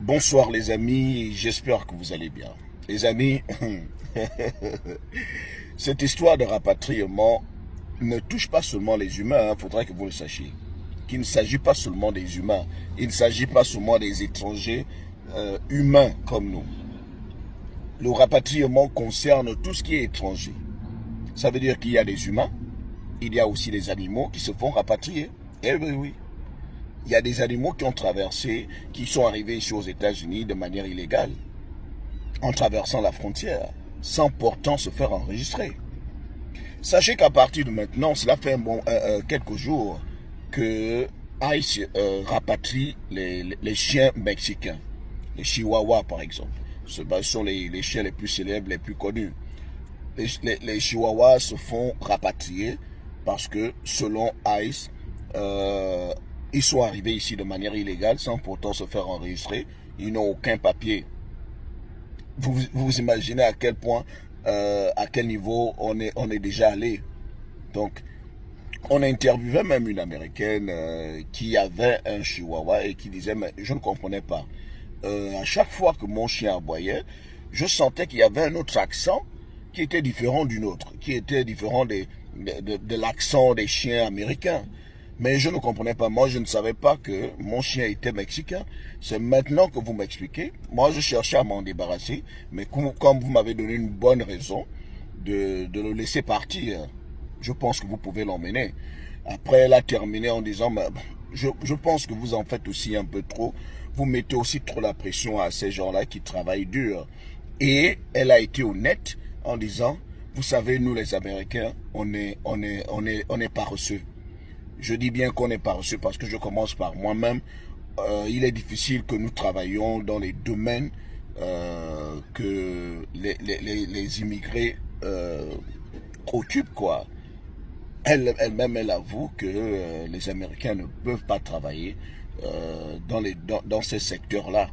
Bonsoir les amis, j'espère que vous allez bien. Les amis, cette histoire de rapatriement ne touche pas seulement les humains, il faudrait que vous le sachiez. Qu'il ne s'agit pas seulement des humains, il ne s'agit pas seulement des étrangers humains comme nous. Le rapatriement concerne tout ce qui est étranger. Ça veut dire qu'il y a des humains, il y a aussi des animaux qui se font rapatrier. Eh oui, oui. Il y a des animaux qui ont traversé, qui sont arrivés ici aux États-Unis de manière illégale, en traversant la frontière, sans pourtant se faire enregistrer. Sachez qu'à partir de maintenant, cela fait quelques jours que ICE rapatrie les chiens mexicains, les chihuahuas par exemple. Ce sont les chiens les plus célèbres, les plus connus. Les chihuahuas se font rapatrier parce que selon ICE, ils sont arrivés ici de manière illégale sans pourtant se faire enregistrer. Ils n'ont aucun papier. Vous imaginez à quel point, à quel niveau on est déjà allé. Donc, on a interviewé même une Américaine qui avait un chihuahua et qui disait, mais je ne comprenais pas. À chaque fois que mon chien aboyait, je sentais qu'il y avait un autre accent qui était différent du nôtre, qui était différent de l'accent des chiens américains. Mais je ne comprenais pas. Moi, je ne savais pas que mon chien était mexicain. C'est maintenant que vous m'expliquez. Moi, je cherchais à m'en débarrasser. Mais comme vous m'avez donné une bonne raison de le laisser partir, je pense que vous pouvez l'emmener. Après, elle a terminé en disant, je pense que vous en faites aussi un peu trop. Vous mettez aussi trop la pression à ces gens-là qui travaillent dur. Et elle a été honnête en disant, vous savez, nous les Américains, on est paresseux. Je dis bien qu'on est paresseux parce que je commence par moi-même. Il est difficile que nous travaillions dans les domaines que les immigrés occupent, quoi. Elle-même, elle avoue que les Américains ne peuvent pas travailler dans ces secteurs-là.